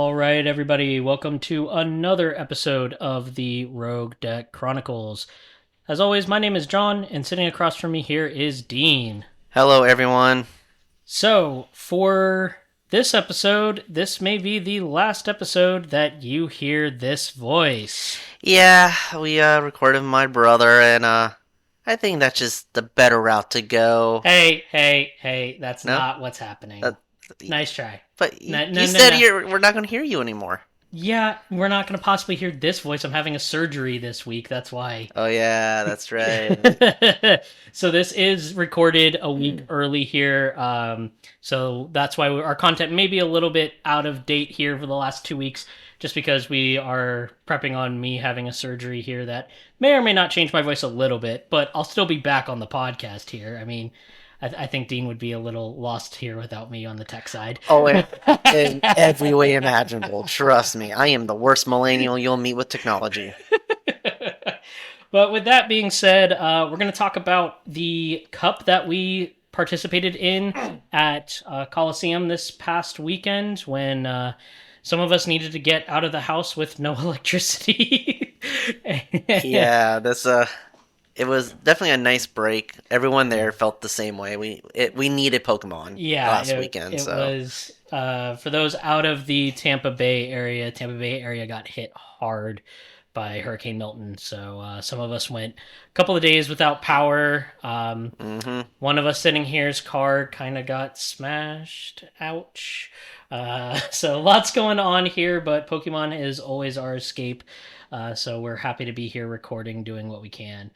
All right, everybody, welcome to another episode of the Rogue Deck Chronicles. As always, my name is John, and sitting across from me here is Dean. Hello, everyone. So, for this episode, this may be the last episode that you hear this voice. Yeah, we recorded with my brother, and I think that's just the better route to go. Hey, that's No? not what's happening. Nice try. But No, you said we're not going to hear you anymore. Yeah, we're not going to possibly hear this voice. I'm having a surgery this week, that's why. Oh, yeah, that's right. So this is recorded a week early here. So that's why our content may be a little bit out of date here for the last 2 weeks, just because we are prepping on me having a surgery here that may or may not change my voice a little bit, but I'll still be back on the podcast here. I mean, I think Dean would be a little lost here without me on the tech side. Oh, in every way imaginable. Trust me, I am the worst millennial you'll meet with technology. But with that being said, we're going to talk about the cup that we participated in at Coliseum this past weekend when some of us needed to get out of the house with no electricity. Yeah, it was definitely a nice break. Everyone there felt the same way. We needed Pokemon last weekend. It was for those out of the Tampa Bay area. Tampa Bay area got hit hard by Hurricane Milton, so some of us went a couple of days without power. One of us sitting here's car kind of got smashed. Ouch. So lots going on here, but Pokemon is always our escape. So we're happy to be here recording, doing what we can.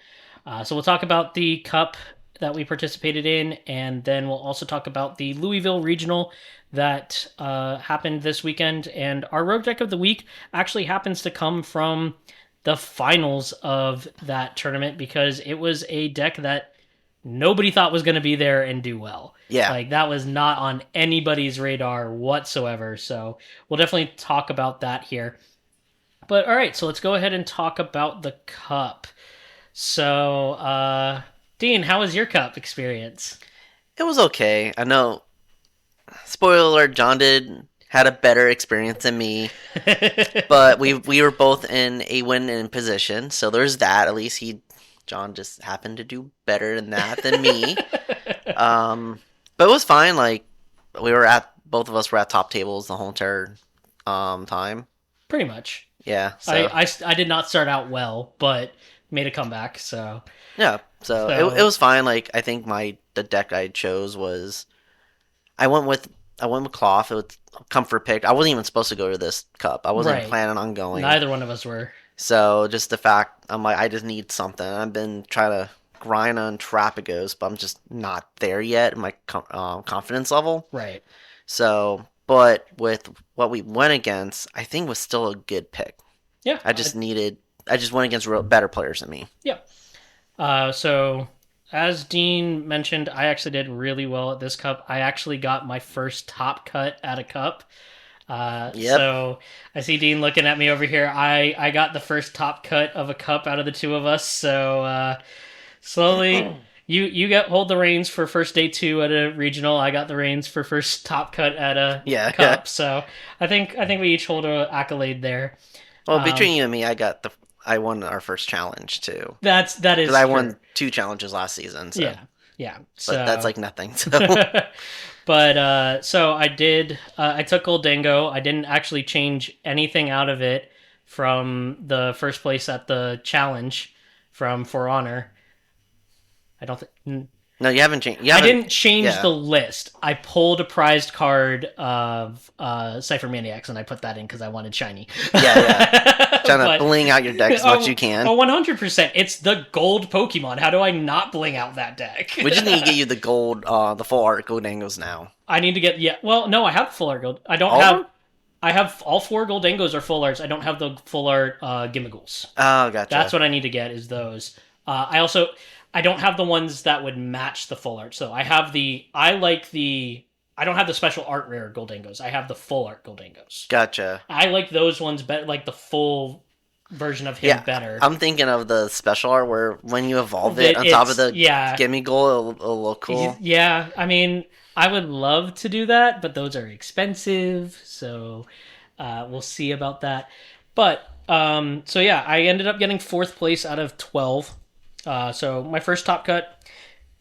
So we'll talk about the cup that we participated in, and then we'll also talk about the Louisville Regional that happened this weekend. And our Rogue Deck of the Week actually happens to come from the finals of that tournament, because it was a deck that nobody thought was going to be there and do well. Yeah. Like, that was not on anybody's radar whatsoever. So we'll definitely talk about that here. But all right, so let's go ahead and talk about the cup. So, Dean, how was your cup experience? It was okay. I know, spoiler alert, John had a better experience than me, but we were both in a win-in position, so there's that. At least John just happened to do better than that than me. But it was fine. Like, both of us were at top tables the whole entire time. Pretty much. Yeah. So. I did not start out well, but made a comeback. So yeah. So it was fine. Like, I think the deck I chose was I went with Cloth. It was a comfort pick. I wasn't even supposed to go to this cup. I wasn't planning on going. Neither one of us were. So just the fact, I'm like, I just need something. I've been trying to grind on Terrapagos, but I'm just not there yet in my confidence level. Right. So, but with what we went against, I think was still a good pick. Yeah. I just went against better players than me. Yeah. So, as Dean mentioned, I actually did really well at this cup. I actually got my first top cut at a cup. Yep. So I see Dean looking at me over here. I got the first top cut of a cup out of the two of us. So slowly, you hold the reins for first day 2 at a regional. I got the reins for first top cut at a cup. Yeah. So I think we each hold an accolade there. Well, between you and me, I won our first challenge too. That is because I won 2 challenges last season. So. Yeah. So that's like nothing. So. But so I did. I took Goldango. I didn't actually change anything out of it from the first place at the challenge from For Honor. I don't think. No, you haven't changed. I didn't change the list. I pulled a prized card of Cypher Maniacs, and I put that in because I wanted shiny. Yeah. Trying to bling out your deck as much as you can. 100%. It's the gold Pokemon. How do I not bling out that deck? We just need to get you the gold, the full art Goldangos now. I need to get, well, no, I have full art gold. I have all 4 Goldangos are full arts. I don't have the full art Gimmighoul's. Oh, gotcha. That's what I need to get, is those. I don't have the ones that would match the full art. So I don't have the special art rare Goldangos. I have the full art Goldangos. Gotcha. I like those ones better, like the full version of him better. I'm thinking of the special art where when you evolve it on top of the Gimmighoul, it'll look cool. Yeah, I mean, I would love to do that, but those are expensive, so We'll see about that. But so yeah, I ended up getting 4th place out of 12. So my first top cut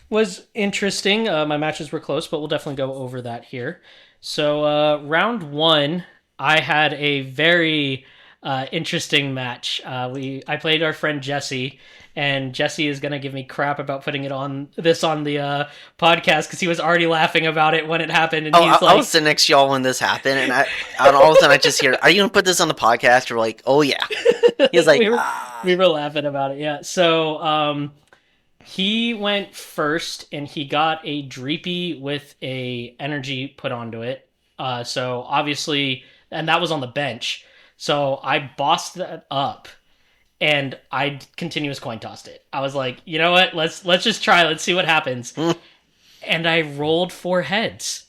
was interesting. My matches were close, but we'll definitely go over that here. So round 1, I had a very interesting match. I played our friend Jesse, and Jesse is gonna give me crap about putting on the podcast because he was already laughing about it when it happened. And he's I was sitting next to y'all when this happened, and all of a sudden I just hear, "Are you gonna put this on the podcast?" You're like, "Oh yeah." He's like, we were laughing about it, yeah. So he went first, and he got a Dreepy with a energy put onto it. So obviously, and that was on the bench. So I bossed that up, and I continuous coin tossed it. I was like, you know what? Let's just try. Let's see what happens. And I rolled 4 heads.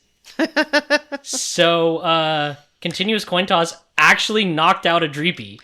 So continuous coin toss actually knocked out a Dreepy.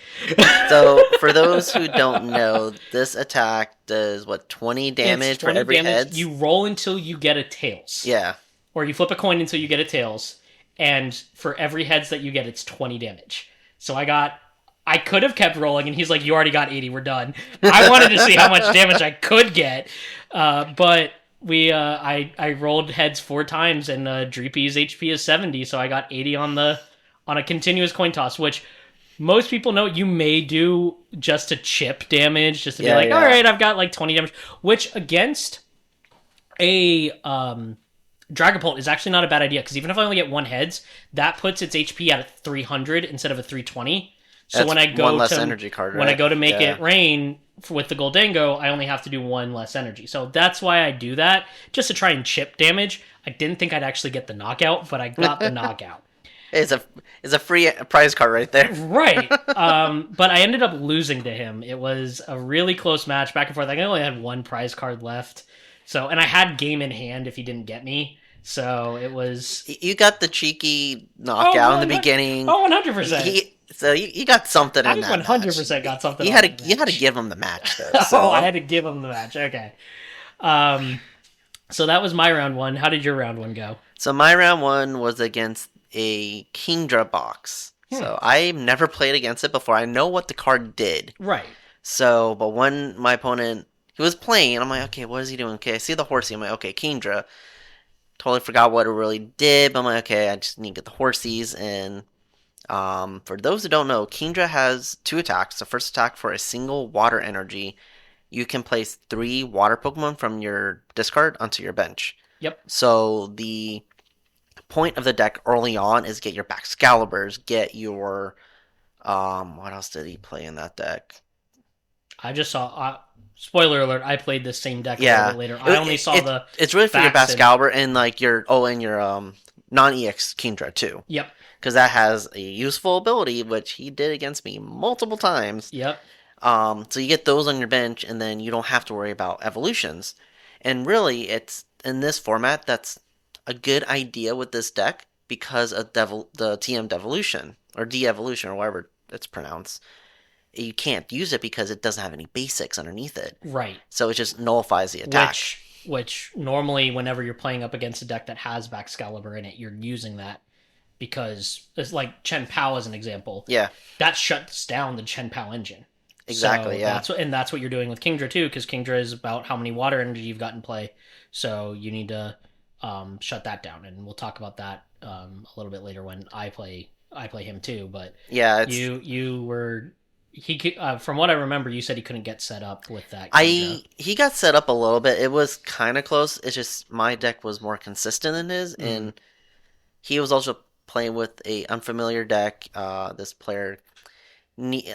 So for those who don't know, this attack does 20 damage for every head. You roll until you get a tails. Yeah. Or you flip a coin until you get a tails, and for every heads that you get, it's 20 damage. So I could have kept rolling, and he's like, "You already got 80. We're done." I wanted to see how much damage I could get, but I rolled heads 4 times, and Dreepy's HP is 70, so I got 80 on a continuous coin toss, which most people know you may do just to chip damage, just to be like, all right, I've got like 20 damage, which against a Dragapult is actually not a bad idea, because even if I only get 1 heads, that puts its HP at 300 instead of a 320. So that's when I go one less energy card, right? When I go to make it rain with the Goldango, I only have to do 1 less energy. So that's why I do that, just to try and chip damage. I didn't think I'd actually get the knockout, but I got the knockout. It's a free prize card right there. Right. But I ended up losing to him. It was a really close match, back and forth. I only had 1 prize card left. So, and I had game in hand if he didn't get me. So it was... You got the cheeky knockout in the beginning. Oh, 100%. So you got something in that 100% match. got something. You had to give him the match, though. So. I had to give him the match. Okay. So that was my round 1. How did your round 1 go? So my round 1 was against a Kingdra box. So I've never played against it before. I know what the card did. Right. So, but when my opponent, he was playing, I'm like, okay, what is he doing? Okay, I see the horsey. I'm like, okay, Kingdra. Totally forgot what it really did, but I'm like, okay, I just need to get the horsies. And for those who don't know, Kingdra has 2 attacks. The first attack for a single water energy. You can place 3 water Pokemon from your discard onto your bench. Yep. So the point of the deck early on is get your Baxcaliburs, get your what else did he play in that deck? I just saw spoiler alert, I played this same deck a little bit later. I only saw it's really for your Baxcalibur and like your non-EX Kingdra too. Yep. Because that has a useful ability, which he did against me multiple times. Yep. So you get those on your bench, and then you don't have to worry about evolutions. And really, it's in this format that's a good idea with this deck because of the TM Devolution, or De-Evolution, or whatever it's pronounced. You can't use it because it doesn't have any basics underneath it. Right. So it just nullifies the attack. Which normally, whenever you're playing up against a deck that has Baxcalibur in it, you're using that because it's like Chen Pao as an example. Yeah. That shuts down the Chen Pao engine. Exactly, so yeah. That's what you're doing with Kingdra too, because Kingdra is about how many water energy you've got in play. So you need to shut that down, and we'll talk about that a little bit later when I play him too. But yeah, you were from what I remember, you said he couldn't get set up with that. He got set up a little bit. It was kind of close. It's just my deck was more consistent than his, and he was also playing with a unfamiliar deck. This player, he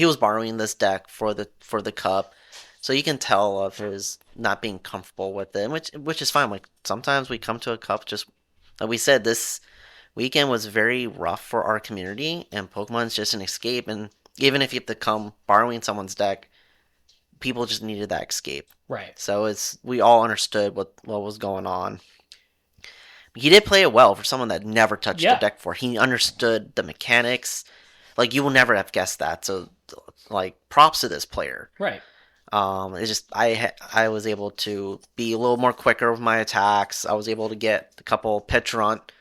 was borrowing this deck for the cup, so you can tell of his not being comfortable with it, which is fine. Like sometimes we come to a cup, just like we said, this weekend was very rough for our community, and Pokemon's just an escape. And even if you have to come borrowing someone's deck, people just needed that escape. Right. So we all understood what was going on. He did play it well for someone that never touched the deck before. He understood the mechanics. Like, you will never have guessed that. So, like, props to this player. Right. It's just I was able to be a little more quicker with my attacks. I was able to get a couple pitch runt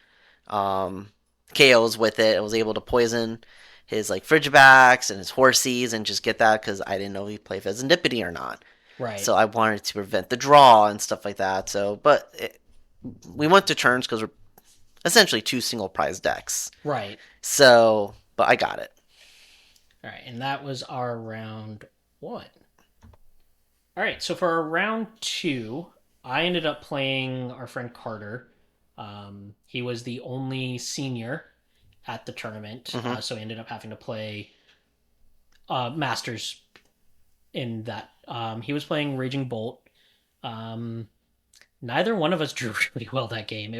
KOs with it. I was able to poison his like Frigibacks and his Horsies and just get that because I didn't know he'd play Fezandipity or not. Right. So I wanted to prevent the draw and stuff like that. So, we went to turns because we're essentially two single prize decks. Right. So, but I got it. All right, and that was our round 1. All right, so for our round 2, I ended up playing our friend Carter. He was the only senior at the tournament, so he ended up having to play Masters in that. He was playing Raging Bolt. Neither one of us drew really well that game.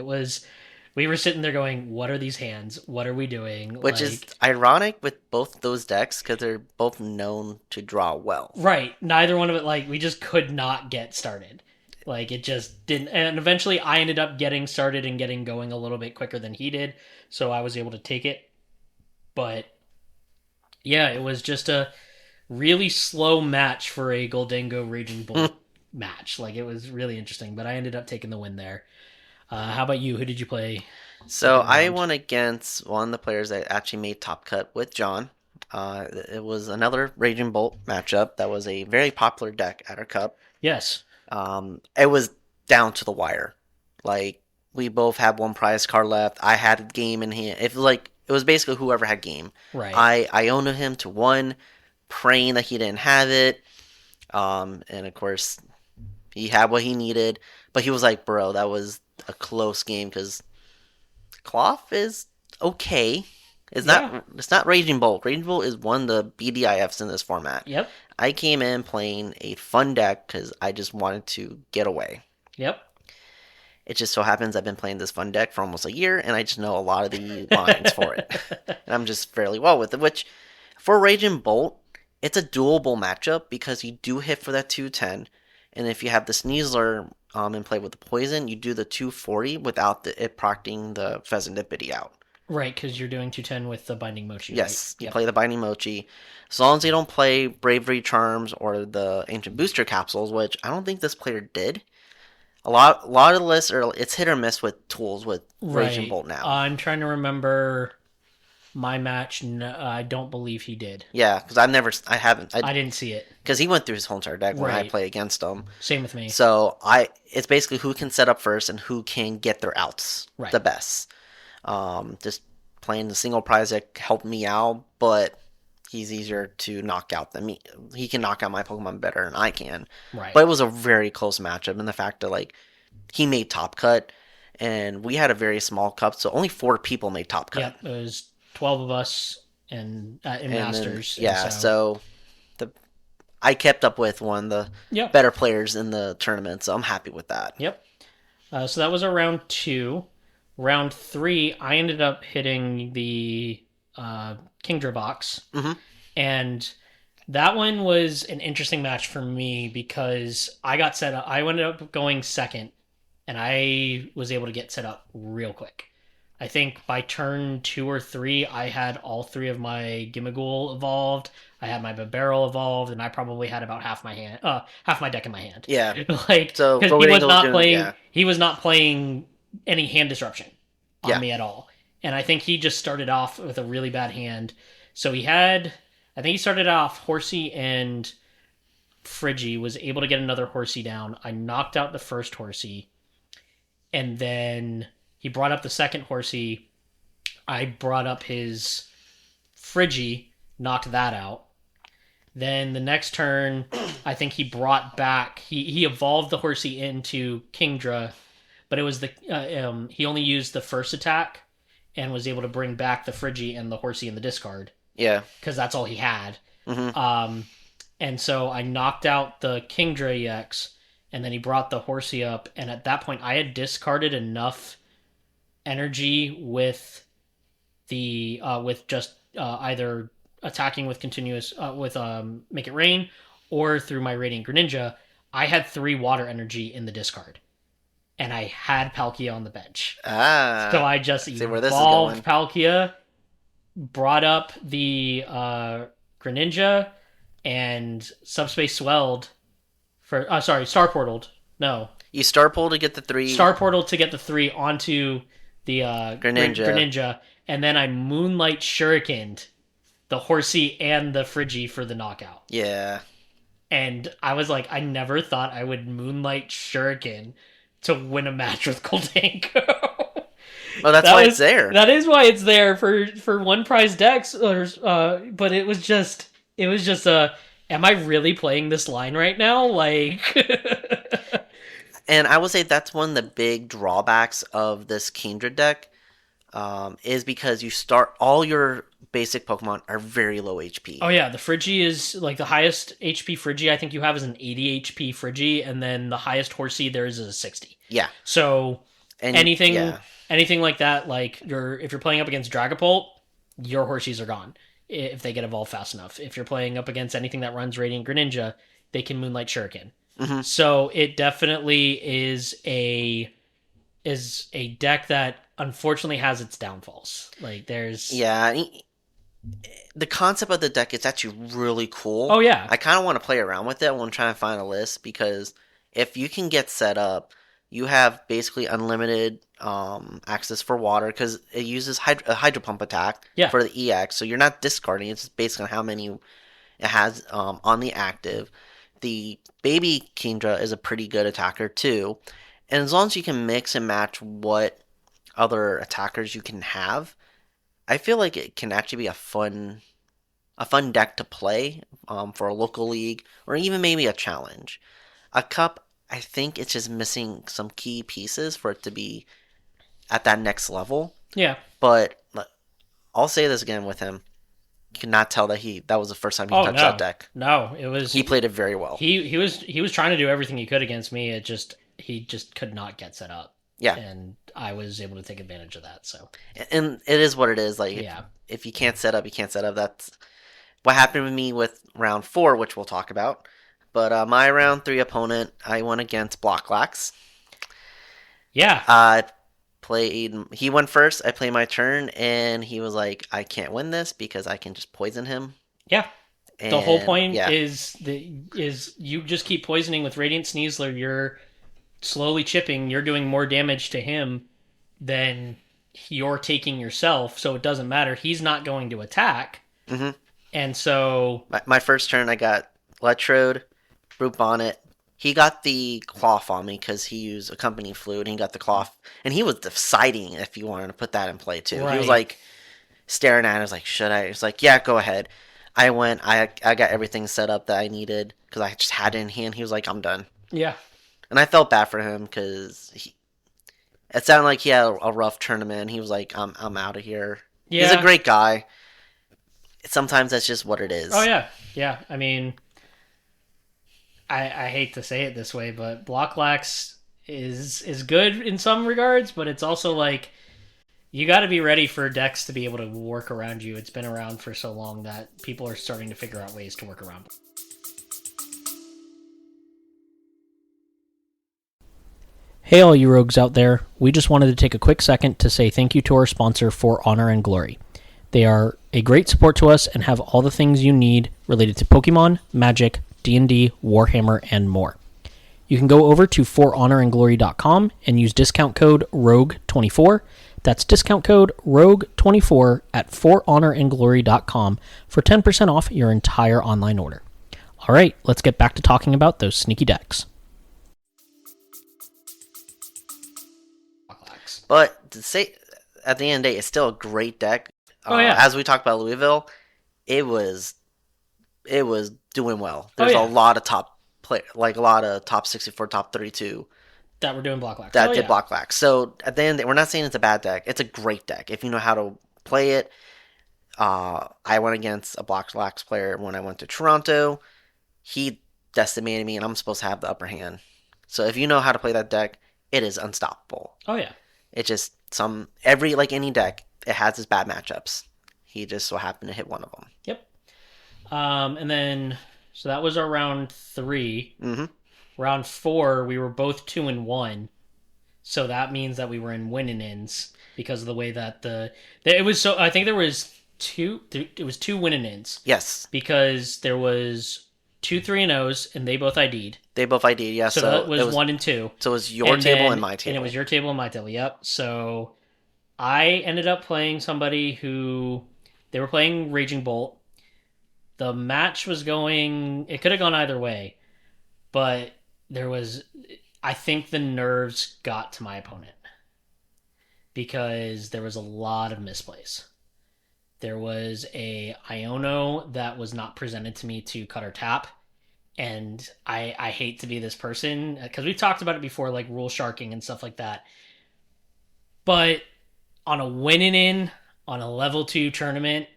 We were sitting there going, what are these hands? What are we doing? Which is ironic with both those decks because they're both known to draw well. Right. Neither one of it, we just could not get started. It just didn't. And eventually I ended up getting started and getting going a little bit quicker than he did. So I was able to take it. But yeah, it was just a really slow match for a Goldengo Raging Bolt match. It was really interesting. But I ended up taking the win there. How about you? Who did you play? So I went against one of the players that actually made top cut with John. It was another Raging Bolt matchup that was a very popular deck at our cup. Yes. It was down to the wire. We both had one prize card left. I had a game in hand. It was basically whoever had game. Right. I owned him to 1, praying that he didn't have it. And of course, he had what he needed. But he was like, bro, that was a close game because Cloth is okay. It's not Raging Bolt. Raging Bolt is one of the BDIFs in this format. Yep. I came in playing a fun deck because I just wanted to get away. Yep. It just so happens I've been playing this fun deck for almost a year, and I just know a lot of the lines for it. And I'm just fairly well with it, which for Raging Bolt, it's a doable matchup because you do hit for that 210, and if you have the Sneasler and play with the poison, you do the 240 without it procting the Fezandipity out. Right, because you're doing 210 with the Binding Mochi. Yes, right? You play the Binding Mochi. As long as you don't play Bravery Charms or the Ancient Booster Capsules, which I don't think this player did. A lot of the lists it's hit or miss with tools with Raging Bolt now. I'm trying to remember my match. No, I don't believe he did. Yeah, because I didn't see it. Because he went through his whole entire deck when I play against him. Same with me. So it's basically who can set up first and who can get their outs the best. Just playing the single prize deck helped me out, but he's easier to knock out than me. He can knock out my Pokemon better than I can. Right. But it was a very close matchup, and the fact that he made top cut, and we had a very small cup, so only 4 people made top cut. Yep, it was 12 of us in Masters. Then, so I kept up with one of the better players in the tournament, so I'm happy with that. Yep. So that was our round 2. Round 3, I ended up hitting the Kingdra box. Mm-hmm. And that one was an interesting match for me because I got set up. I ended up going second, and I was able to get set up real quick. I think by turn 2 or 3, I had all 3 of my Gimmighoul evolved. I had my Bibarel evolved, and I probably had about half my deck in my hand. Yeah. So because he was not playing. Yeah. He was not playing any hand disruption on me at all. And I think he just started off with a really bad hand. So he started off Horsey and Friggy, was able to get another Horsey down. I knocked out the first Horsey. And then he brought up the second Horsey. I brought up his Friggy, knocked that out. Then the next turn, I think he brought back... He evolved the Horsey into Kingdra, but it was he only used the first attack and was able to bring back the Friggy and the Horsey in the discard. Yeah. Because that's all he had. Mm-hmm. And so I knocked out the Kingdra EX, and then he brought the Horsey up, and at that point I had discarded enough energy with the either attacking with continuous with Make It Rain or through my Radiant Greninja. I had 3 water energy in the discard. And I had Palkia on the bench. So I just evolved Palkia, brought up the Greninja, and Subspace Swelled for... Star Portaled. No. You Star Portal to get the 3... Star Portal to get the 3 onto the Greninja, and then I Moonlight Shurikened the Horsey and the Friggy for the knockout. Yeah. And I was like, I never thought I would Moonlight Shuriken to win a match with Goldanko. Oh, that's why it's there. That is why it's there for one prize decks. But it was just am I really playing this line right now? Like, and I would say that's one of the big drawbacks of this Kindred deck, is because you start all your basic Pokemon are very low HP. Oh yeah, the Friggy is like the highest HP Friggy I think you have is an 80 HP Friggy, and then the highest Horsey there is a 60. Yeah. So anything like that, like if you're playing up against Dragapult, your Horseys are gone if they get evolved fast enough. If you're playing up against anything that runs Radiant Greninja, they can Moonlight Shuriken. Mm-hmm. So it definitely is a deck that unfortunately has its downfalls. Like there's the concept of the deck is actually really cool. Oh yeah, I kind of want to play around with it when I'm trying to find a list, because if you can get set up, you have basically unlimited access for water, because it uses a Hydro Pump attack for the EX, so you're not discarding. It's just based on how many it has on the active. The baby Kingdra is a pretty good attacker too, and as long as you can mix and match what other attackers you can have, I feel like it can actually be a fun deck to play for a local league, or even maybe a challenge. A cup, I think it's just missing some key pieces for it to be at that next level. Yeah. But I'll say this again with him. You cannot tell that that was the first time he touched that deck. No, it was. He played it very well. He was trying to do everything he could against me. He just could not get set up. Yeah. And I was able to take advantage of that. So. And it is what it is. Like, if you can't set up, you can't set up. That's what happened with me with round 4, which we'll talk about. But my round 3 opponent, I went against Blocklax. Yeah. He went first. I played my turn, and he was like, "I can't win this because I can just poison him." Yeah. And the whole point is you just keep poisoning with Radiant Sneasler. You're slowly chipping. You're doing more damage to him than you're taking yourself. So it doesn't matter. He's not going to attack. Mm-hmm. And so my first turn, I got Electrode, Brute Bonnet. He got the cloth on me because he used a company fluid, and he got the cloth. And he was deciding if he wanted to put that in play, too. Right. He was, like, staring at it. I was like, should I? He's like, yeah, go ahead. I went. I got everything set up that I needed because I just had it in hand. He was like, I'm done. Yeah. And I felt bad for him because it sounded like he had a rough tournament. He was like, I'm out of here. Yeah. He's a great guy. Sometimes that's just what it is. Oh, yeah. Yeah. I mean, I hate to say it this way, but Blocklax is good in some regards, but it's also like you got to be ready for decks to be able to work around you. It's been around for so long that people are starting to figure out ways to work around. Hey all you rogues out there, we just wanted to take a quick second to say thank you to our sponsor, For Honor and Glory. They are a great support to us and have all the things you need related to Pokemon, Magic, D&D, Warhammer, and more. You can go over to forhonorandglory.com and use discount code ROGUE24. That's discount code ROGUE24 at forhonorandglory.com for 10% off your entire online order. All right, let's get back to talking about those sneaky decks. But to say, at the end of the day, it's still a great deck. As we talked about Louisville, it was doing well. There's a lot of top play, like a lot of top 64, top 32 that were doing Blocklax. That did Blocklax. So at the end, we're not saying it's a bad deck. It's a great deck if you know how to play it. I went against a Blocklax player when I went to Toronto. He decimated me, and I'm supposed to have the upper hand. So if you know how to play that deck, it is unstoppable. Oh yeah. It just like any deck, it has its bad matchups. He just so happened to hit one of them. Yep. And then so that was our round 3. Mm-hmm. Round 4, we were both 2-1. So that means that we were in win-and-ins because of the way that it was. So I think there was two win-and-ins. Yes. Because there was 2 3-0s and they both ID'd. They both ID'd, yeah. So that was 1 and 2. So it was your table and my table. And it was your table and my table, yep. So I ended up playing somebody who they were playing Raging Bolt. The match was going, it could have gone either way, but there was, I think the nerves got to my opponent because there was a lot of misplays. There was a Iono that was not presented to me to cut or tap. And I hate to be this person because we've talked about it before, like rule sharking and stuff like that. But on a winning in on a level 2 tournament,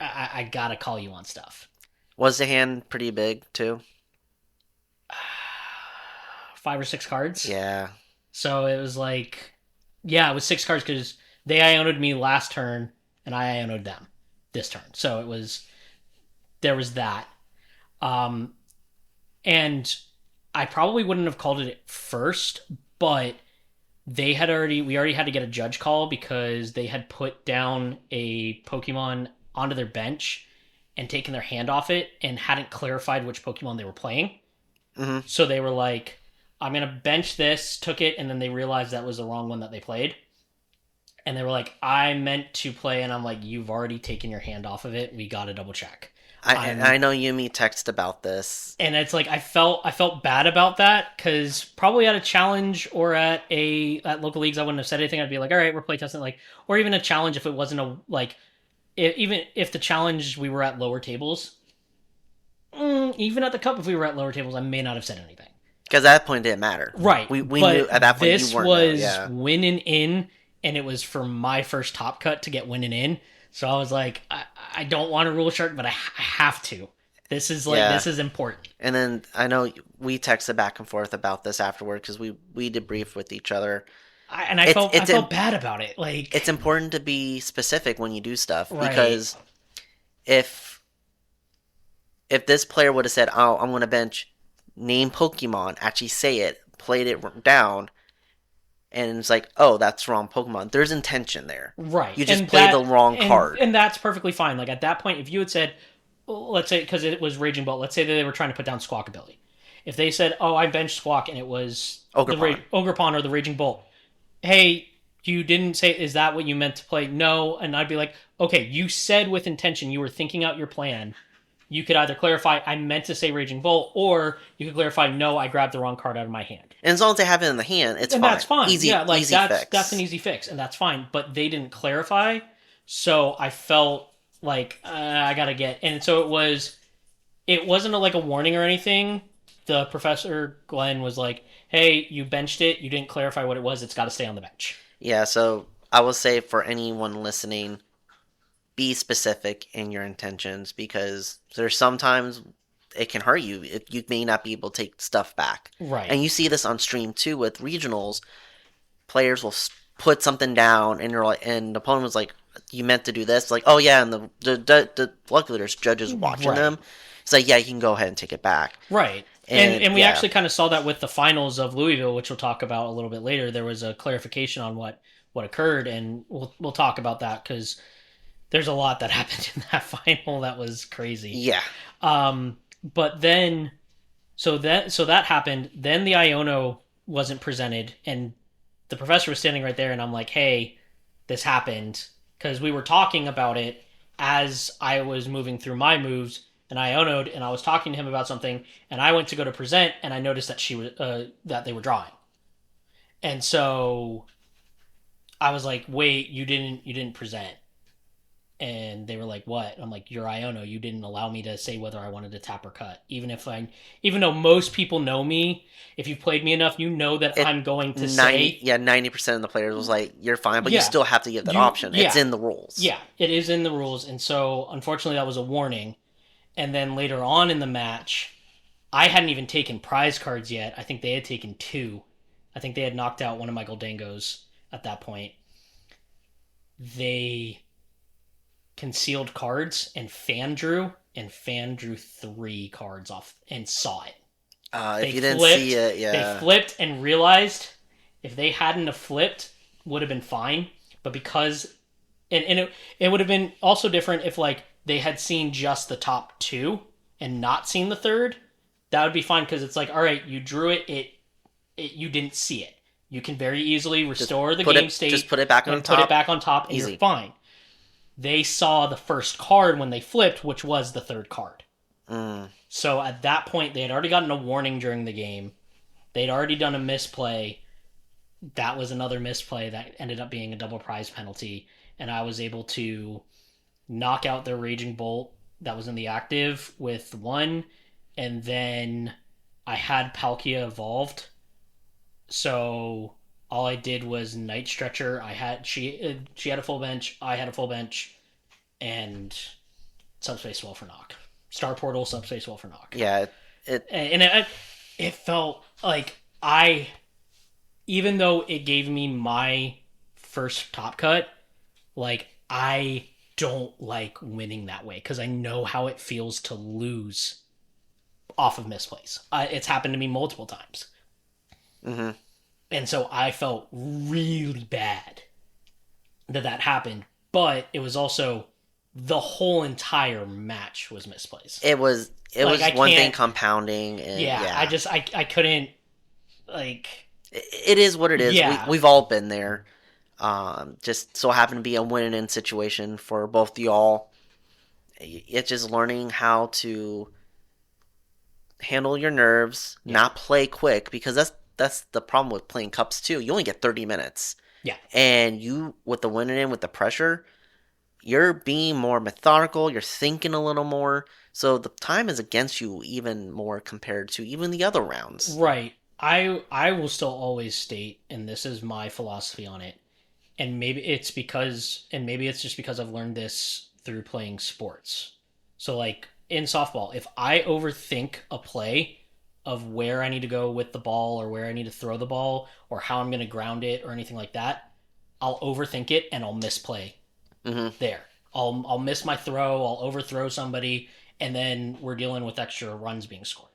I gotta call you on stuff. Was the hand pretty big too? 5 or 6 cards. Yeah. So it was like, yeah, it was 6 cards because they Iono'd me last turn and I Iono'd them this turn. So it was, there was that. And I probably wouldn't have called it first, but we already had to get a judge call because they had put down a Pokemon onto their bench and taken their hand off it and hadn't clarified which Pokemon they were playing. Mm-hmm. So they were like, I'm going to bench this, took it, and then they realized that was the wrong one that they played. And they were like, I meant to play, and I'm like, you've already taken your hand off of it. We got to double check. I know you and me text about this. And it's like, I felt bad about that because probably at a challenge or at local leagues, I wouldn't have said anything. I'd be like, all right, we're playtesting, like, or even a challenge if it wasn't even if the challenge we were at lower tables, even at the cup, if we were at lower tables, I may not have said anything. Because at that point, it didn't matter. Right. We knew at that point this you weren't. Was winning in, and it was for my first top cut to get winning in. So I was like, I don't want to rule shark, but I have to. This is this is important. And then I know we texted back and forth about this afterward because we debriefed with each other. I felt bad about it. Like, it's important to be specific when you do stuff, right. Because if this player would have said, "Oh, I'm going to bench name Pokemon," actually say it, played it down, and it's like, "Oh, that's wrong Pokemon." There's intention there, right? You just played the wrong card, and that's perfectly fine. Like at that point, if you had said, let's say because it was Raging Bolt, let's say that they were trying to put down Squawkabilly. If they said, "Oh, I benched Squawk," and it was Ogerpon or the Raging Bolt. Hey, you didn't say, is that what you meant to play? No. And I'd be like, okay, you said with intention, you were thinking out your plan. You could either clarify, I meant to say Raging Bolt, or you could clarify, no, I grabbed the wrong card out of my hand. And as long as they have it in the hand, it's fine. That's fine. Easy fix. That's an easy fix, and that's fine. But they didn't clarify, so I felt like I gotta get. And so it wasn't like a warning or anything. The Professor Glenn was like, hey, you benched it. You didn't clarify what it was. It's got to stay on the bench. Yeah, so I will say for anyone listening, be specific in your intentions because there's sometimes it can hurt you. You may not be able to take stuff back. Right. And you see this on stream too with regionals. Players will put something down and and the opponent was like, you meant to do this. Like, oh yeah, and the luckily there's judges watching them. It's like, yeah, you can go ahead and take it back. Right. And we actually kind of saw that with the finals of Louisville, which we'll talk about a little bit later. There was a clarification on what occurred, and we'll talk about that because there's a lot that happened in that final that was crazy. Yeah. But then, so that happened. Then the Iono wasn't presented, and the professor was standing right there, and I'm like, hey, this happened because we were talking about it as I was moving through my moves. And I Iono'd, and I was talking to him about something, and I went to go to present, and I noticed that she was that they were drawing, and so I was like, "Wait, you didn't present," and they were like, "What?" I'm like, "You're Iono. You didn't allow me to say whether I wanted to tap or cut, even though most people know me. If you've played me enough, you know that I'm going to say." Yeah, 90% of the players was like, "You're fine," but you still have to give that option. It's in the rules. Yeah, it is in the rules, and so unfortunately, that was a warning. And then later on in the match, I hadn't even taken prize cards yet. I think they had taken 2. I think they had knocked out one of my Goldengos at that point. They concealed cards and fan drew 3 cards off and saw it. If you didn't see it, yeah. They flipped and realized if they hadn't have flipped, would have been fine. But because... And it would have been also different if, like, they had seen just the top 2 and not seen the third. That would be fine because it's like, all right, you drew it, you didn't see it. You can very easily restore the put game it, state just put it back on and top. put it back on top, and Easy. you're fine. They saw the first card when they flipped, which was the third card. So at that point, they had already gotten a warning during the game. They'd already done a misplay. That was another misplay that ended up being a double prize penalty, and I was able to knock out their Raging Bolt that was in the active with one, and then I had Palkia evolved, so all I did was Night Stretcher. She had a full bench, I had a full bench, and Subspace Wall for knock. Star Portal, Subspace Wall for knock. Yeah, it felt like even though it gave me my first top cut, like, I don't like winning that way because I know how it feels to lose off of misplays. It's happened to me multiple times. Mm-hmm. And so I felt really bad that happened, but it was also the whole entire match was misplays. It was one thing compounding. And I couldn't, like... It is what it is. Yeah. We've all been there. Just so happened to be a win-in situation for both y'all. It's just learning how to handle your nerves, not play quick, because that's the problem with playing cups too. You only get 30 minutes. Yeah. And you, with the win-in, with the pressure, you're being more methodical, you're thinking a little more, so the time is against you even more compared to even the other rounds. Right. I will still always state, and this is my philosophy on it, and maybe it's just because I've learned this through playing sports. So, like, in softball, if I overthink a play of where I need to go with the ball or where I need to throw the ball or how I'm going to ground it or anything like that, I'll overthink it and I'll misplay there. I'll miss my throw, I'll overthrow somebody, and then we're dealing with extra runs being scored.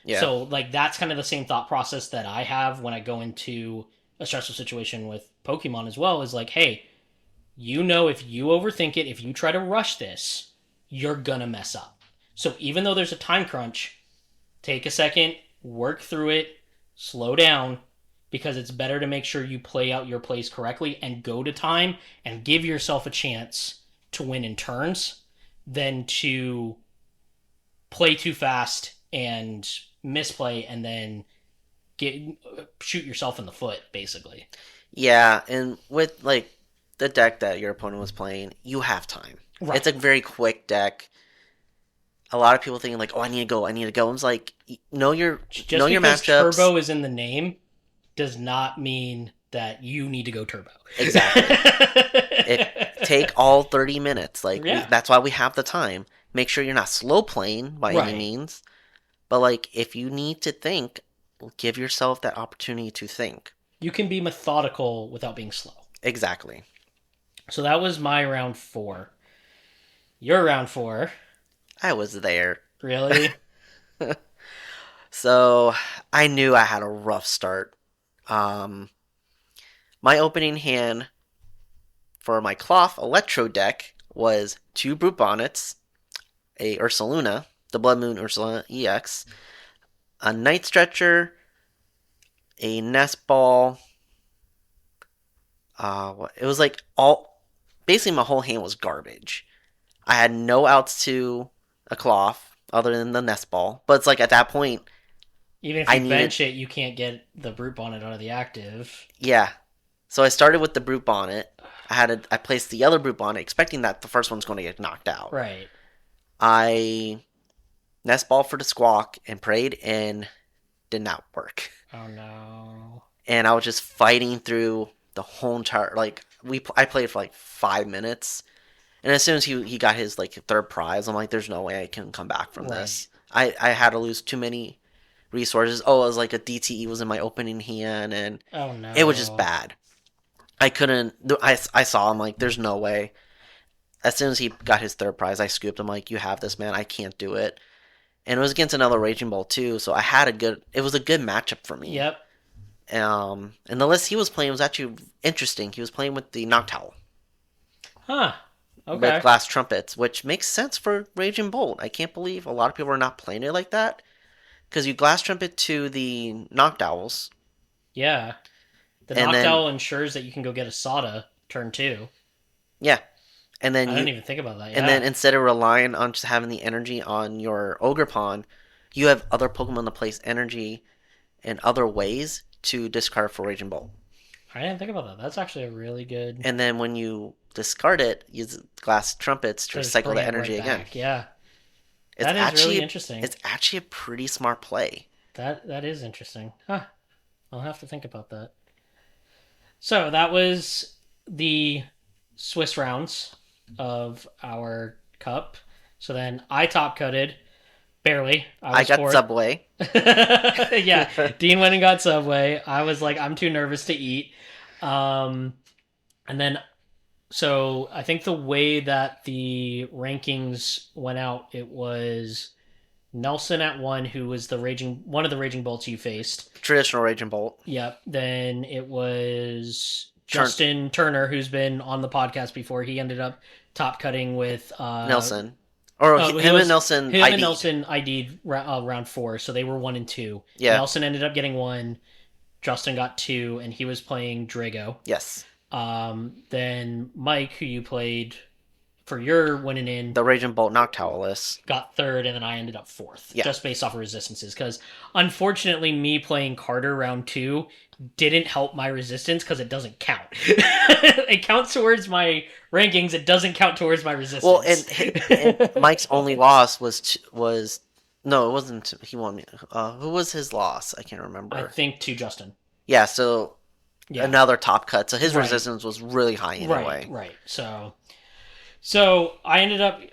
Yeah. So, like, that's kind of the same thought process that I have when I go into a stressful situation with Pokemon as well, is like, hey, you know, if you overthink it, if you try to rush this, you're gonna mess up. So even though there's a time crunch, take a second, work through it, slow down, because it's better to make sure you play out your plays correctly and go to time and give yourself a chance to win in turns than to play too fast and misplay and then shoot yourself in the foot, basically. Yeah, and with, like, the deck that your opponent was playing, you have time. Right. It's a very quick deck. A lot of people thinking, like, oh, I need to go. It's like, know your matchups. Turbo is in the name does not mean that you need to go turbo. Exactly. Take all 30 minutes. Like, that's why we have the time. Make sure you're not slow playing by any means. But, like, if you need to think, give yourself that opportunity to think. You can be methodical without being slow. Exactly. So that was my round 4. Your round 4. I was there. Really? So, I knew I had a rough start. My opening hand for my Cloth Electro deck was 2 Brute Bonnets, a Ursaluna, the Bloodmoon Ursaluna EX, a Night Stretcher, a Nest Ball. It was like basically my whole hand was garbage. I had no outs to a Cloth other than the Nest Ball, but it's like at that point, even if you bench it, you can't get the Brute Bonnet out of the active. Yeah, so I started with the Brute Bonnet. I placed the other Brute Bonnet, expecting that the first one's going to get knocked out. Right. I Nest Ball for the Squawk and prayed, and did not work. Oh no! And I was just fighting through the whole entire, like, I played for like 5 minutes, and as soon as he got his, like, third prize, I'm like, there's no way I can come back from this. I had to lose too many resources. Oh, it was like a DTE was in my opening hand, and oh no, it was just bad. I couldn't. I saw him, like, there's no way. As soon as he got his third prize, I scooped him, like, you have this, man. I can't do it. And it was against another Raging Bull too, so it was a good matchup for me. Yep. And the list he was playing was actually interesting. He was playing with the Noctowl. Huh. Okay. With Glass Trumpets, which makes sense for Raging Bolt. I can't believe a lot of people are not playing it like that. Because you Glass Trumpet to the Noctowls. Yeah. The And then, Noctowl ensures that you can go get a Sada turn 2. yeah. And then I you didn't even think about that. Yeah. and then instead of relying on just having the energy on your Ogerpon, you have other Pokemon to place energy in other ways to discard for Raging Bolt. I didn't think about that. That's actually a really good. And then when you discard it, use Glass Trumpets to recycle the energy again. Yeah. It's That is actually, really interesting. It's actually a pretty smart play. That is interesting. Huh. I'll have to think about that. So that was the Swiss rounds of our cup. So then I top cutted. Barely. I got fourth. Subway. Yeah. Dean went and got Subway. I was like, I'm too nervous to eat. And then, so I think the way that the rankings went out, it was Nelson at 1, who was one of the Raging Bolts you faced. Traditional Raging Bolt. Yep. Then it was Justin Turner, who's been on the podcast before. He ended up top cutting with Nelson. Or him and Nelson Him ID'd. and Nelson ID'd round 4, so they were 1 and 2. Yeah. Nelson ended up getting 1. Justin got 2, and he was playing Drago. Yes. Then Mike, who you played for your winning in, The Raging Bolt Noctowless, got 3rd, and then I ended up 4th, Yeah. just based off of resistances. Because unfortunately, me playing Carter round 2 didn't help my resistance because it doesn't count. It counts towards my rankings. It doesn't count towards my resistance. Well, and Mike's only loss was no, it wasn't. He won. Who was his loss? I can't remember. I think to Justin. Yeah, so Yeah. another top cut. So his Right. resistance was really high anyway. Right. So I ended up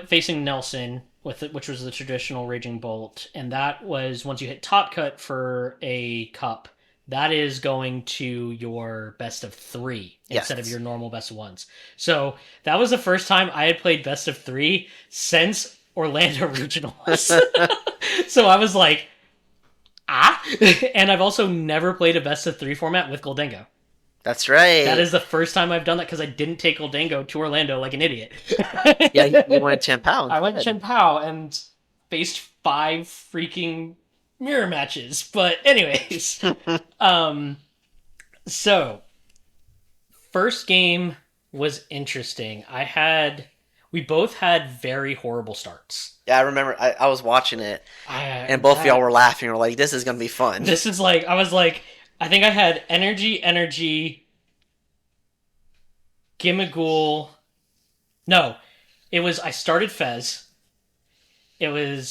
facing Nelson which was the traditional Raging Bolt, and that was once you hit top cut for a cup, that is going to your best of 3 instead of your normal best of 1s. So that was the first time I had played best of 3 since Orlando Regionals. So I was like, and I've also never played a best of 3 format with Goldengo. That's right. That is the first time I've done that because I didn't take Goldengo to Orlando like an idiot. Yeah, you went Chen Pao. I went Chen Pao and faced 5 freaking mirror matches. But anyways, so first game was interesting. We both had very horrible starts. Yeah, I remember. I was watching it, and both of y'all were laughing. We're like, "This is gonna be fun." This is like, I was like, I think I had energy, Gimmighoul. No, it was, I started Fez. I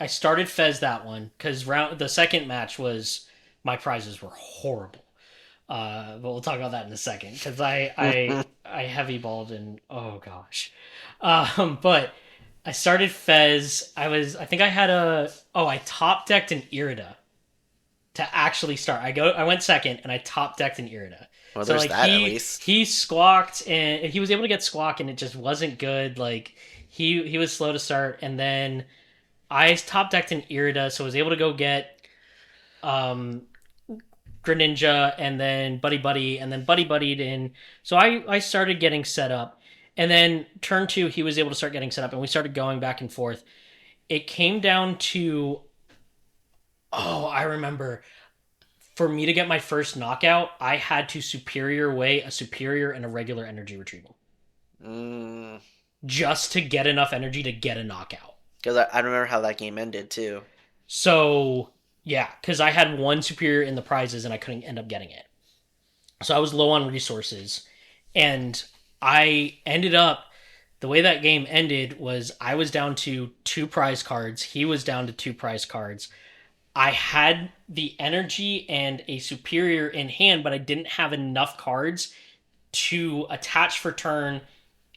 started Fez that one, because the second match was, my prizes were horrible. But we'll talk about that in a second, because I heavy balled and, oh gosh. But I started Fez. I think I had I top decked an Irida to actually start. I went second and I top decked an Irida. Well, there's that at least. He squawked and he was able to get squawk and it just wasn't good. Like he was slow to start, and then I top decked an Irida, so I was able to go get Greninja and then Buddy-Buddy, and then Buddy-Buddied in. So I started getting set up. And then turn 2, he was able to start getting set up, and we started going back and forth. It came down to, I remember, for me to get my first knockout, I had to superior weigh a superior and a regular energy retrieval. Just to get enough energy to get a knockout. Because I remember how that game ended, too. So, yeah, because I had 1 superior in the prizes, and I couldn't end up getting it. So I was low on resources, and I ended up, the way that game ended was I was down to 2 prize cards. He was down to 2 prize cards. I had the energy and a superior in hand, but I didn't have enough cards to attach for turn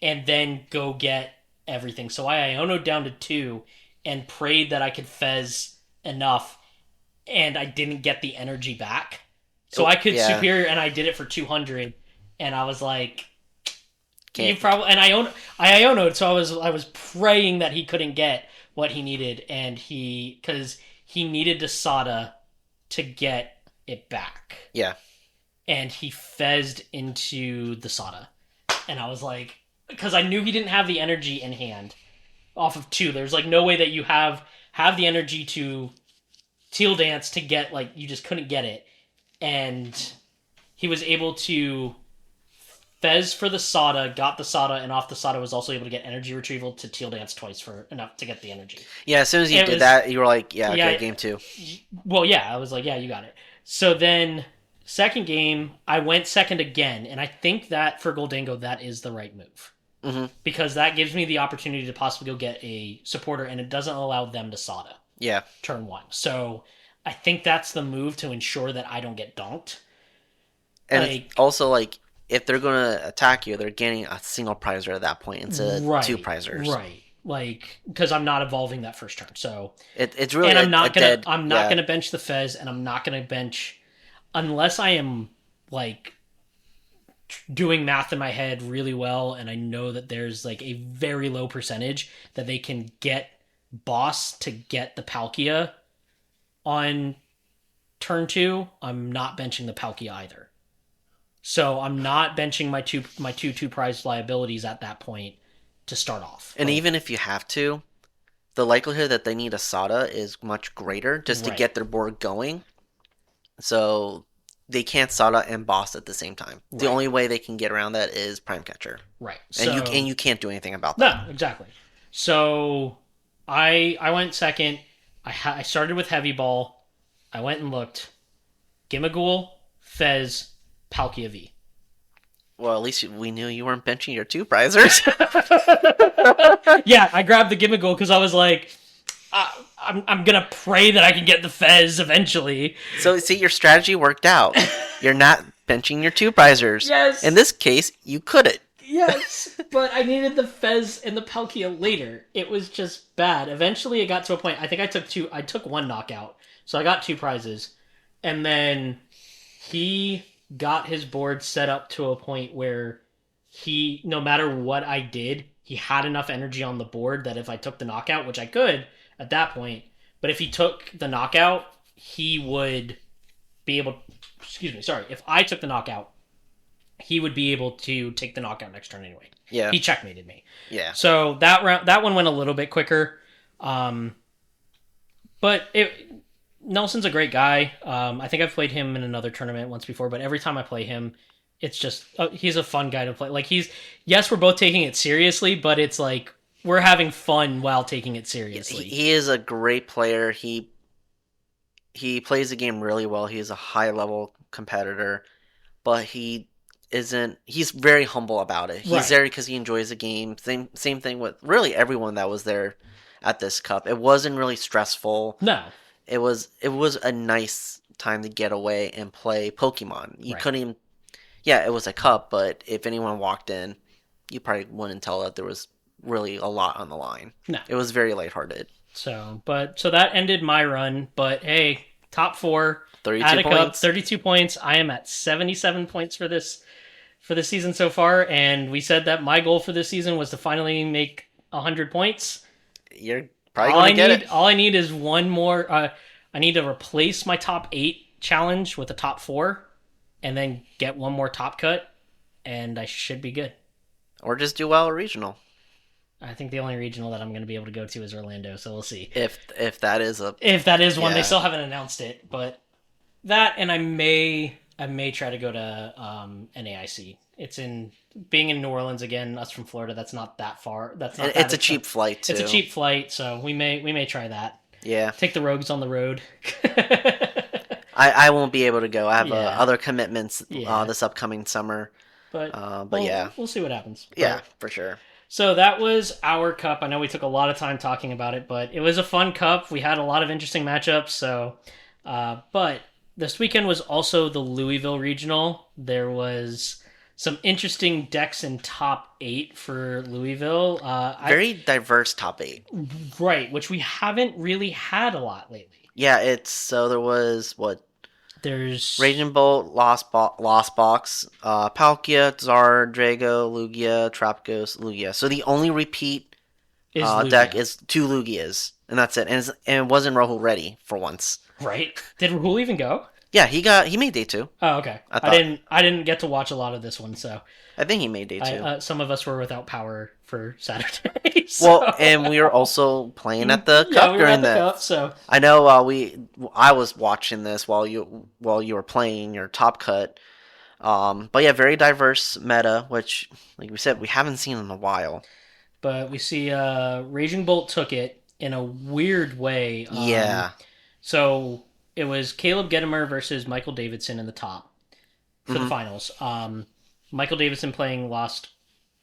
and then go get everything. So I Iono'd down to 2 and prayed that I could Fez enough, and I didn't get the energy back. So I could superior, and I did it for 200, and I was like, I Iono'd, so I was praying that he couldn't get what he needed, and because he needed the Sada to get it back. Yeah. And he Fezzed into the Sada. And I was like, because I knew he didn't have the energy in hand off of 2. There's like no way that you have the energy to Teal Dance to get, like, you just couldn't get it. And he was able to Fez for the Sada, got the Sada, and off the Sada was also able to get energy retrieval to Teal Dance twice for enough to get the energy. Yeah, as soon as you did that, you were like, yeah, okay, game 2. Well, yeah, I was like, yeah, you got it. So then, second game, I went second again, and I think that for Goldango, that is the right move. Mm-hmm. Because that gives me the opportunity to possibly go get a supporter, and it doesn't allow them to Sada. Yeah. Turn 1. So I think that's the move to ensure that I don't get donked. And like, also, like, if they're going to attack you, they're getting a single prizer at that point instead of 2 prizers. Right. Like, because I'm not evolving that first turn. So it's really and I'm not gonna bench the Fez, and I'm not gonna bench unless I am like doing math in my head really well, and I know that there's like a very low percentage that they can get boss to get the Palkia on turn 2. I'm not benching the Palkia either. So I'm not benching my two prize liabilities at that point to start off. And even if you have to, the likelihood that they need a Sada is much greater just to get their board going. So they can't Sada and boss at the same time. The only way they can get around that is Prime Catcher. Right. And you can't do anything about that. No, exactly. So I went second. I started with Heavy Ball. I went and looked. Gimmighoul, Fez, Palkia V. Well, at least we knew you weren't benching your 2 prizers. Yeah, I grabbed the Gimmighoul because I was like, I'm going to pray that I can get the Fez eventually. So, see, your strategy worked out. You're not benching your 2 prizers. Yes. In this case, you couldn't. Yes, but I needed the Fez and the Palkia later. It was just bad. Eventually, it got to a point. I think I took 1 knockout, so I got 2 prizes, and then he got his board set up to a point where he, no matter what I did, he had enough energy on the board that if I took the knockout, which I could at that point, but if he took the knockout, he would be able. If I took the knockout, he would be able to take the knockout next turn anyway. Yeah. He checkmated me. Yeah. So that one went a little bit quicker. But Nelson's a great guy. I think I've played him in another tournament once before, but every time I play him, it's just, he's a fun guy to play. Like, yes, we're both taking it seriously, but it's like, we're having fun while taking it seriously. He is a great player. He plays the game really well. He's a high-level competitor, but he's very humble about it. He's there because he enjoys the game. Same thing with really everyone that was there at this cup. It wasn't really stressful. No. It was a nice time to get away and play Pokemon. You couldn't even... Yeah, it was a cup, but if anyone walked in, you probably wouldn't tell that there was really a lot on the line. No. It was very lighthearted. So that ended my run, but hey, top 4. 32 points. 32 points. I am at 77 points for this season so far, and we said that my goal for this season was to finally make 100 points. You're probably going to get it. All I need is one more. I need to replace my top 8 challenge with a top 4, and then get one more top cut, and I should be good. Or just do well at regional. I think the only regional that I'm going to be able to go to is Orlando, so we'll see. If that is one, they still haven't announced it, but that, and I may try to go to NAIC. It's being in New Orleans again. Us from Florida, that's not that far. It's a cheap flight too. It's a cheap flight, so we may try that. Yeah. Take the rogues on the road. I won't be able to go. I have other commitments this upcoming summer. But yeah, we'll see what happens. Yeah, for sure. So that was our cup. I know we took a lot of time talking about it, but it was a fun cup. We had a lot of interesting matchups. So, but this weekend was also the Louisville Regional. There was some interesting decks in top 8 for Louisville. Very diverse top 8. Right, which we haven't really had a lot lately. Yeah, there was There's Raging Bolt, Lost Box, Palkia, Zard, Drago, Lugia, Trapgos, Lugia. So the only repeat deck is 2 Lugias, and that's it. And it wasn't Rahul ready for once. Right? Did Rahul even go? Yeah, he made day 2. Oh, okay. I I thought didn't get to watch a lot of this one, so I think he made day 2. some of us were without power for Saturday. Well, So and we were also playing at the yeah, cup we were during at the that. cup, so I know I was watching this while you were playing your top cut. But yeah, very diverse meta, which, like we said, we haven't seen in a while. but we see Raging Bolt took it in a weird way. Yeah. So it was Caleb Gettimer versus Michael Davidson in the top for the finals. Michael Davidson playing Lost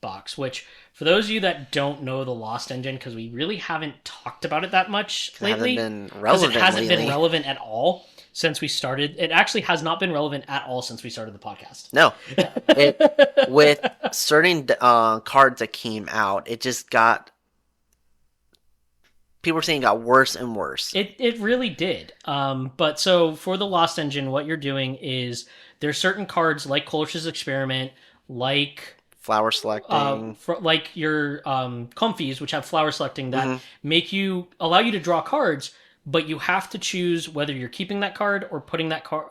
Box, which for those of you that don't know the Lost engine, because we really haven't talked about it that much lately, because it hasn't been relevant at all since we started. It actually has not been relevant at all since we started the podcast. No, with certain cards that came out, it just got. People were saying it got worse and worse. It really did. But so for the Lost engine, what you're doing is there's certain cards like Colress's Experiment, like Flower selecting, like your Comfeys, which have flower selecting that allow you to draw cards, but you have to choose whether you're keeping that card or putting that card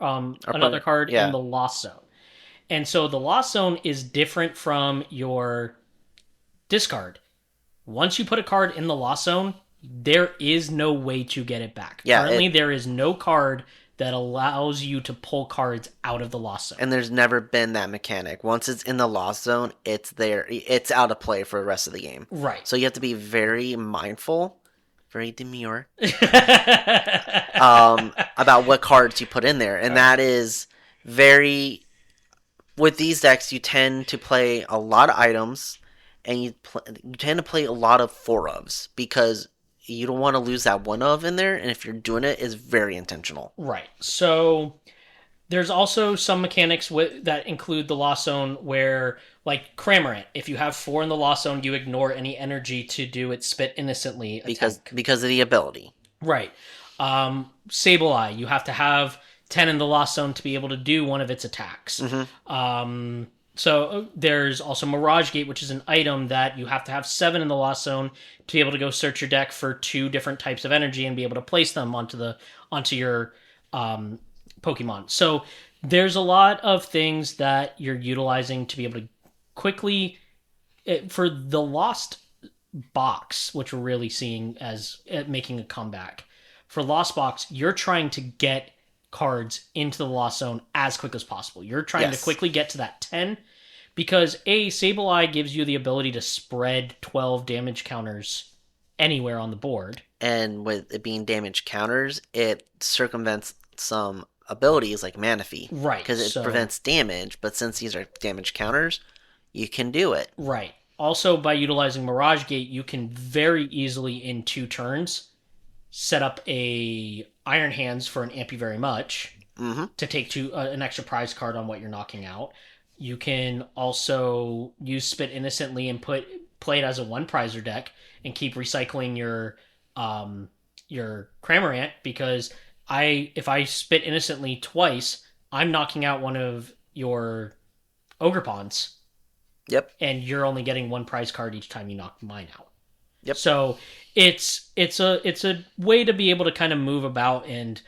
another card in the Lost Zone. And so the Lost Zone is different from your discard. Once you put a card in the Lost Zone, there is no way to get it back. Currently, there is no card that allows you to pull cards out of the Lost Zone. And there's never been that mechanic. Once it's in the Lost Zone, it's there. It's out of play for the rest of the game. Right. So you have to be very mindful, very demure, about what cards you put in there. And that is very... With these decks, you tend to play a lot of items, and you tend to play a lot of 4-ofs, because you don't want to lose that 1-of in there, and if you're doing it, it's very intentional. Right. So there's also some mechanics that include the Lost Zone where, like Cramorant, if you have 4 in the Lost Zone, you ignore any energy to do its Spit Innocently attack. Because of the ability. Right. Sableye, you have to have 10 in the Lost Zone to be able to do one of its attacks. So there's also Mirage Gate, which is an item that you have to have 7 in the Lost Zone to be able to go search your deck for 2 different types of energy and be able to place them onto your Pokemon. So there's a lot of things that you're utilizing to be able to quickly... For the Lost Box, which we're really seeing as making a comeback, for Lost Box, you're trying to get cards into the Lost Zone as quick as possible. You're trying to quickly get to that 10 because Sableye gives you the ability to spread 12 damage counters anywhere on the board. And with it being damage counters, it circumvents some abilities like Manaphy. Right. Because it prevents damage, but since these are damage counters, you can do it. Right. Also, by utilizing Mirage Gate, you can very easily, in 2 turns, set up a Iron Hands for an Amp You Very Much to take an extra prize card on what you're knocking out. You can also use Spit Innocently and play it as a 1 prizer deck and keep recycling your Cramorant, because if I Spit Innocently twice, I'm knocking out one of your Ogrepons. Yep. And you're only getting 1 prize card each time you knock mine out. Yep. So it's a way to be able to kind of move about and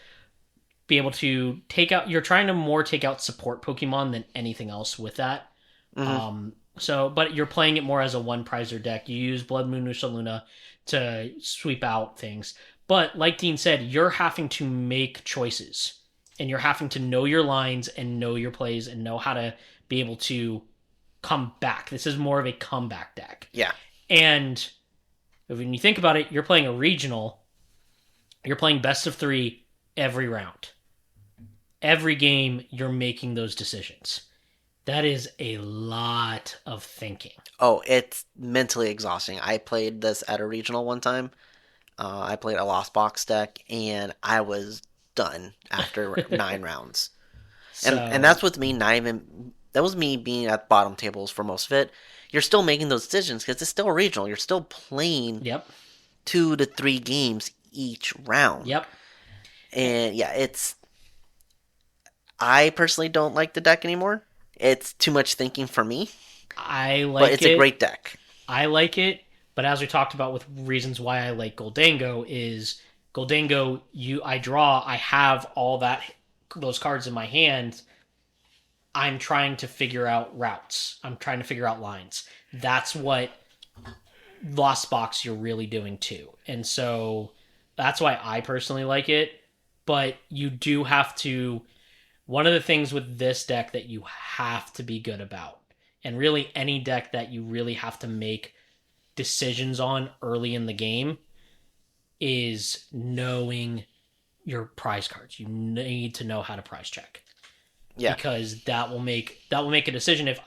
be able to take out... You're trying to more take out support Pokemon than anything else with that. But you're playing it more as a 1 prizer deck. You use Bloodmoon Ursaluna to sweep out things. But like Dean said, you're having to make choices. And you're having to know your lines and know your plays and know how to be able to come back. This is more of a comeback deck. Yeah. And when you think about it, you're playing a regional. You're playing best of 3 every round. Every game, you're making those decisions. That is a lot of thinking. Oh, it's mentally exhausting. I played this at a regional one time. I played a Lost Box deck, and I was done after 9 rounds. And that's with me not even... That was me being at bottom tables for most of it. You're still making those decisions because it's still a regional. You're still playing 2 to 3 games each round. Yep. And yeah, I personally don't like the deck anymore. It's too much thinking for me. I like it. But it's a great deck. I like it, but as we talked about with reasons why I like Goldango is Goldango, I have all that those cards in my hand, I'm trying to figure out routes. I'm trying to figure out lines. That's what Lost Box you're really doing too. And so that's why I personally like it. But you do have to. One of the things with this deck that you have to be good about, and really any deck that you really have to make decisions on early in the game, is knowing your prize cards. You need to know how to prize check. Yeah. Because that will make a decision. If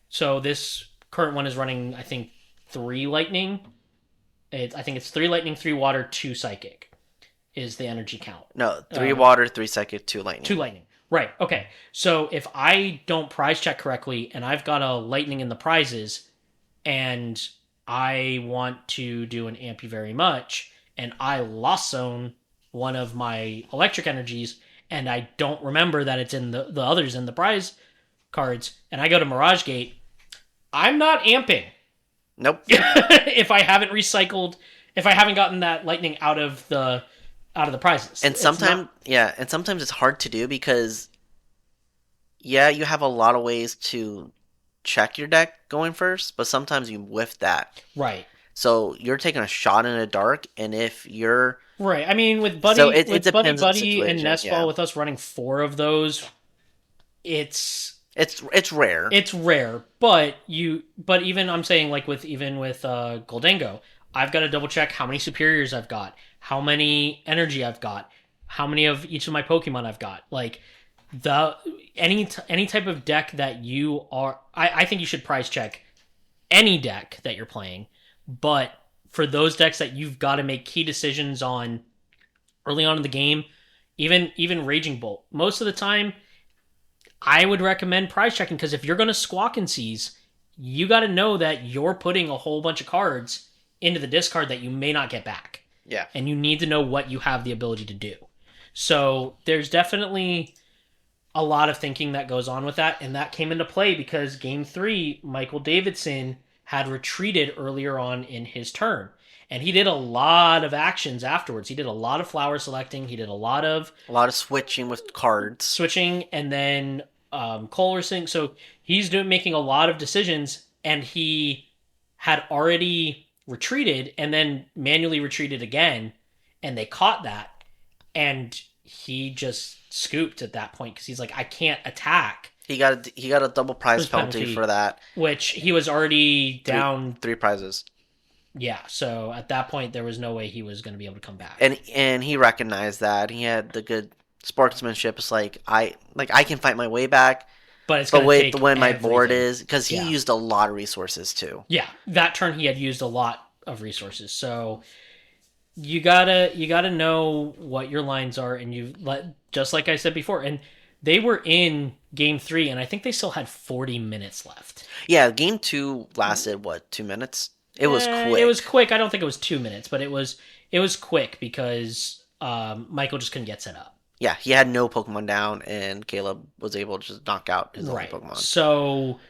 so this current one is running, I think, 3 lightning. I think it's 3 lightning, 3 water, 2 psychic is the energy count. No, 3 water, 3 psychic, 2 lightning. 2 lightning. Right. Okay. So if I don't prize check correctly and I've got a lightning in the prizes and I want to do an amp you very much and I lost zone one of my electric energies and I don't remember that it's in the others in the prize cards, and I go to Mirage Gate, I'm not amping. Nope. If I haven't gotten that lightning out of the prizes. And sometimes it's hard to do because you have a lot of ways to check your deck going first, but sometimes you whiff that. Right. So you're taking a shot in the dark, and if you're right, I mean with Buddy, so with Buddy and Nest Ball, with us running 4 of those, it's rare. It's rare, but even I'm saying like with Goldango, I've got to double check how many superiors I've got, how many energy I've got, how many of each of my Pokemon I've got. Like any type of deck that you are, I think you should prize check any deck that you're playing. But for those decks that you've got to make key decisions on early on in the game, even Raging Bolt, most of the time, I would recommend prize checking, because if you're going to squawk and seize, you got to know that you're putting a whole bunch of cards into the discard that you may not get back. Yeah. And you need to know what you have the ability to do. So there's definitely a lot of thinking that goes on with that, and that came into play because Game 3, Michael Davidson had retreated earlier on in his turn. And he did a lot of actions afterwards. He did a lot of flower selecting. He did a lot of switching with cards. Switching, and then Colressing. So he's making a lot of decisions, and he had already retreated and then manually retreated again, and they caught that. And he just scooped at that point because he's like, I can't attack. He got a double prize penalty for that, which he was already down 3 prizes. Yeah, so at that point there was no way he was going to be able to come back. And he recognized that. He had the good sportsmanship. It's like I can fight my way back, but it's wait when my board is, because he used a lot of resources too. Yeah, that turn he had used a lot of resources. So you gotta know what your lines are, and just like I said before, and they were in Game 3, and I think they still had 40 minutes left. Yeah, Game 2 lasted, 2 minutes? It was quick. It was quick. I don't think it was 2 minutes, but it was quick because Michael just couldn't get set up. Yeah, he had no Pokemon down, and Caleb was able to just knock out his only Pokemon. So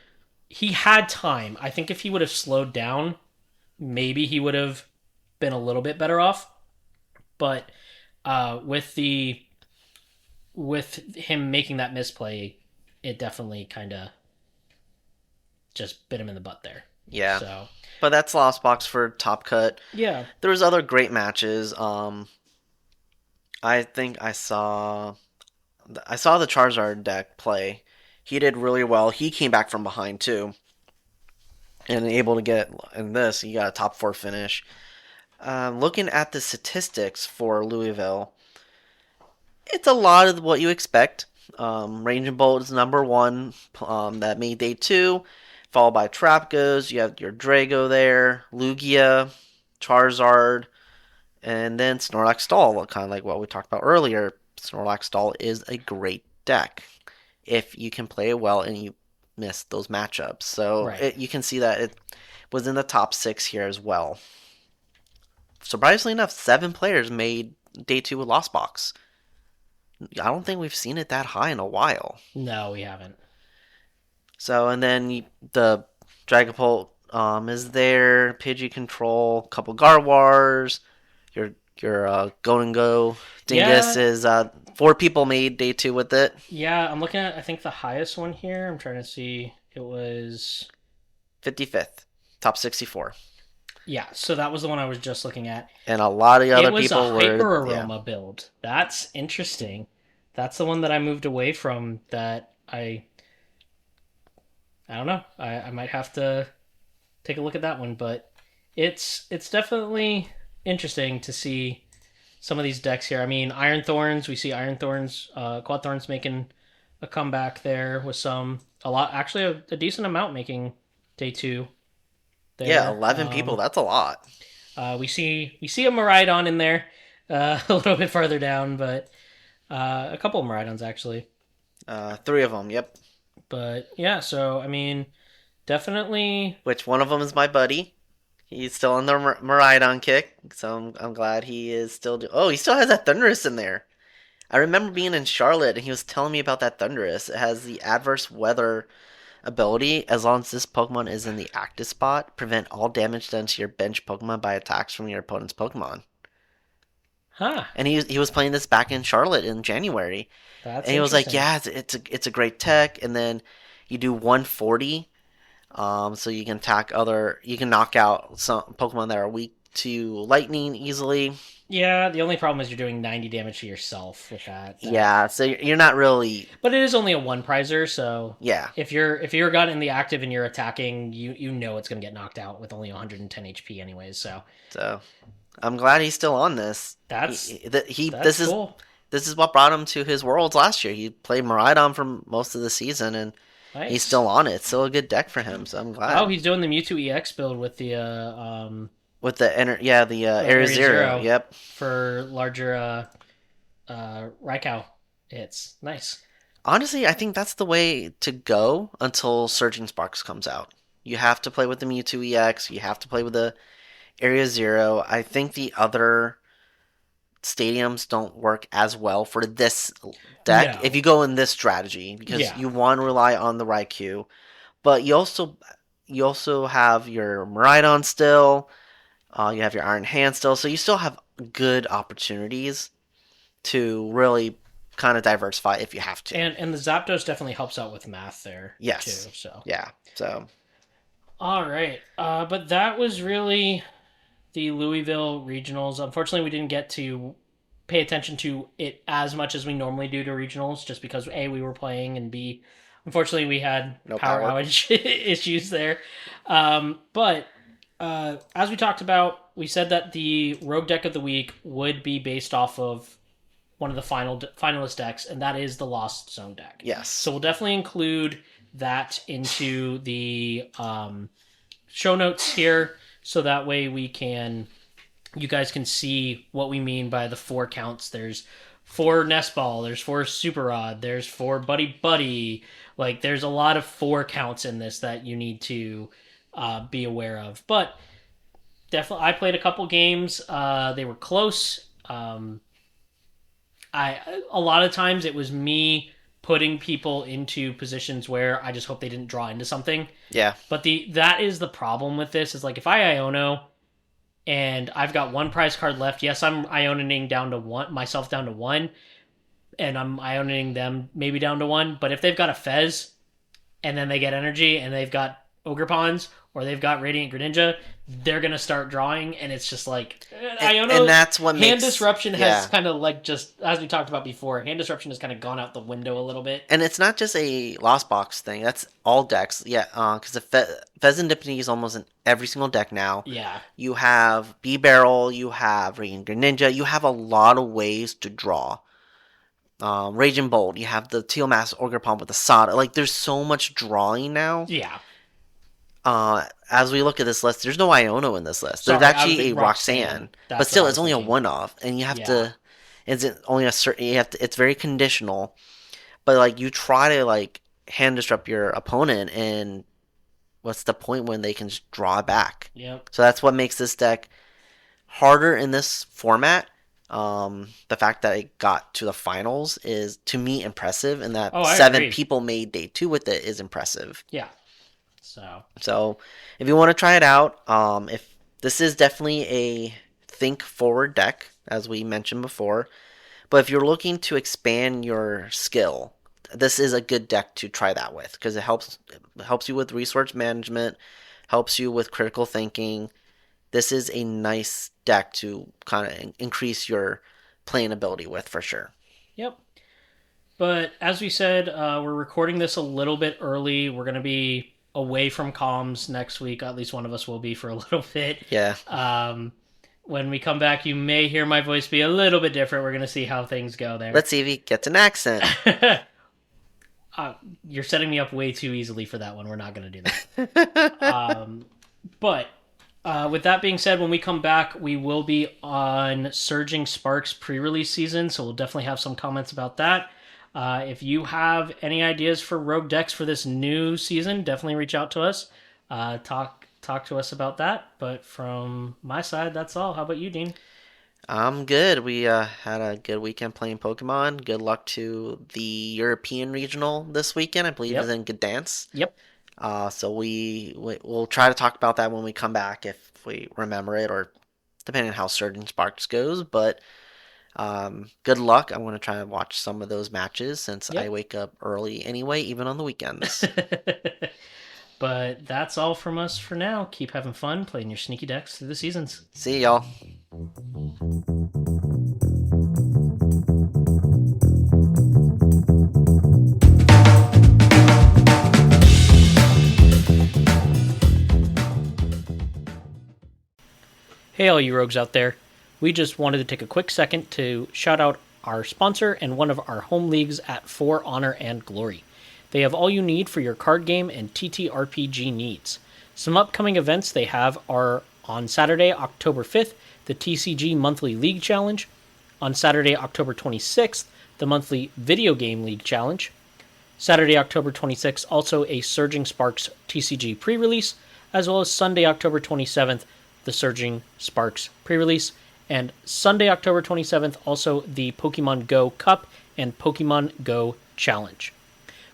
he had time. I think if he would have slowed down, maybe he would have been a little bit better off. But with him making that misplay, it definitely kind of just bit him in the butt there. Yeah. So, but that's Lost Box for Top Cut. Yeah. There was other great matches. I think I saw the Charizard deck play. He did really well. He came back from behind too, and able to get in this. He got a top 4 finish. Looking at the statistics for Louisville, it's a lot of what you expect. Raging Bolt is number 1. That made day 2, followed by Trapgos. You have your Drago there, Lugia, Charizard, and then Snorlax Stall. Kind of like what we talked about earlier. Snorlax Stall is a great deck if you can play it well and you miss those matchups. So you can see that it was in the top 6 here as well. Surprisingly enough, 7 players made day 2 with Lost Box. I don't think we've seen it that high in a while. No, we haven't. So, and then the Dragapult is there, Pidgey Control, couple Garwars, your Your Go and Go Dingus Yeah, is 4 people made day 2 with it. yeah. I'm looking at I think the highest one here. I'm trying to see. It was 55th, top 64. yeah. So that was the one I was just looking at. And a lot of the It other was a people hyper were aroma build. That's interesting. That's the one that I moved away from. That I don't know. I might have to take a look at that one, but it's definitely interesting to see some of these decks here. I mean, Iron Thorns. We see Iron Thorns, Quad Thorns making a comeback there with a lot, actually a decent amount making day 2. There. Yeah, 11 people. That's a lot. We see a Miraidon in there, a little bit farther down, but a couple of Miraidons actually. 3 of them. Yep. But yeah, so I mean, definitely. Which one of them is my buddy. He's still on the Miraidon kick, so I'm glad he is still. Oh, he still has that Thundurus in there. I remember being in Charlotte and he was telling me about that Thundurus. It has the adverse weather ability. As long as this Pokemon is in the active spot, prevent all damage done to your bench Pokemon by attacks from your opponent's Pokemon. Huh. And he was playing this back in Charlotte in January. That's and he was like, "Yeah, it's a great tech." And then you do 140, so you can you can knock out some Pokemon that are weak to lightning easily. Yeah, the only problem is you're doing 90 damage to yourself with that. Yeah, so you're not really. But it is only a 1 prizer, so yeah. If you're got in the active and you're attacking, you know it's gonna get knocked out with only 110 HP anyways. So I'm glad he's still on this. That's cool. This is what brought him to his Worlds last year. He played Miraidon for most of the season, and he's still on it. It's still a good deck for him, so I'm glad. Oh, he's doing the Mewtwo EX build with the Area Zero. Yep. For larger Raikou hits. Nice. Honestly, I think that's the way to go until Surging Sparks comes out. You have to play with the Mewtwo EX. You have to play with the Area Zero. I think the other stadiums don't work as well for this deck if you go in this strategy, because you want to rely on the Raikou, but you also have your Miraidon still, you have your Iron Hand still, so you still have good opportunities to really kind of diversify if you have to. And the Zapdos definitely helps out with math there. Yes. Too, so yeah. So. All right, but that was really the Louisville Regionals. Unfortunately, we didn't get to pay attention to it as much as we normally do to regionals, just because A, we were playing, and B, unfortunately, we had power outage issues there. But as we talked about, we said that the Rogue deck of the week would be based off of one of the finalist decks, and that is the Lost Zone deck. Yes. So we'll definitely include that into the show notes here, so that way you guys can see what we mean by the 4 counts. There's 4 Nest Ball, there's 4 Super Rod, there's 4 Buddy-Buddy. Like, there's a lot of 4 counts in this that you need to be aware of. But definitely, I played a couple games. They were close. A lot of times it was me putting people into positions where I just hope they didn't draw into something. Yeah. But that is the problem with this, is like, if I Iono and I've got 1 prize card left, yes, I'm Ioning down to 1, myself down to 1, and I'm Ioning them maybe down to 1, but if they've got a Fez and then they get energy and they've got Ogerpons or they've got Radiant Greninja, they're going to start drawing, and it's just like, and that's what hand disruption has kind of, like, just as we talked about before, hand disruption has kind of gone out the window a little bit. And it's not just a Lost Box thing, that's all decks. Yeah, because the Fezandipity is almost in every single deck now. Yeah. You have B-Barrel, you have Radiant Greninja, you have a lot of ways to draw. Raging Bolt, you have the Teal Mask Ogerpon with the Sada. Like, there's so much drawing now. Yeah. As we look at this list, there's no Iono in this list. There's actually a Roxanne, but still, it's only a one-off, and you have to. It's only a certain. You have to. It's very conditional, but like you try to like hand disrupt your opponent, and what's the point when they can just draw back? Yep. So that's what makes this deck harder in this format. The fact that it got to the finals is, to me, impressive, and that 7 people made day 2 with it is impressive. Yeah. So, if you want to try it out, if this is definitely a think forward deck, as we mentioned before. But if you're looking to expand your skill, this is a good deck to try that with because it helps you with resource management, helps you with critical thinking. This is a nice deck to kind of increase your playing ability with for sure. Yep. But as we said, we're recording this a little bit early. We're going to be away from comms next week. At least one of us will be for a little bit. Yeah. When we come back, you may hear my voice be a little bit different. We're going to see how things go there. Let's see if he gets an accent. You're setting me up way too easily for that one. We're not going to do that. But with that being said, when we come back, we will be on Surging Sparks pre-release season, so we'll definitely have some comments about that. If you have any ideas for rogue decks for this new season, definitely reach out to us. Talk to us about that. But from my side, that's all. How about you, Dean? I'm good. We had a good weekend playing Pokemon. Good luck to the European Regional this weekend. I believe is in Gdansk. Yep. So we'll try to talk about that when we come back if we remember it, or depending on how Surging Sparks goes. But good luck. I'm going to try and watch some of those matches since I wake up early anyway, even on the weekends. But that's all from us for now. Keep having fun playing your sneaky decks through the seasons. See y'all. Hey, all you rogues out there. We just wanted to take a quick second to shout out our sponsor and one of our home leagues at For Honor and Glory. They have all you need for your card game and TTRPG needs. Some upcoming events they have are on Saturday, October 5th, the TCG Monthly League Challenge. On Saturday, October 26th, the Monthly Video Game League Challenge. Saturday, October 26th, also a Surging Sparks TCG pre-release, as well as Sunday, October 27th, the Surging Sparks pre-release, and Sunday, October 27th, also the Pokemon Go Cup and Pokemon Go Challenge.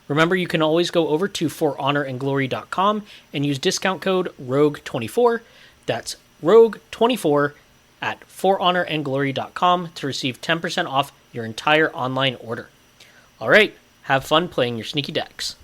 Remember, you can always go over to forhonorandglory.com and use discount code ROGUE24. That's ROGUE24 at forhonorandglory.com to receive 10% off your entire online order. All right, have fun playing your sneaky decks.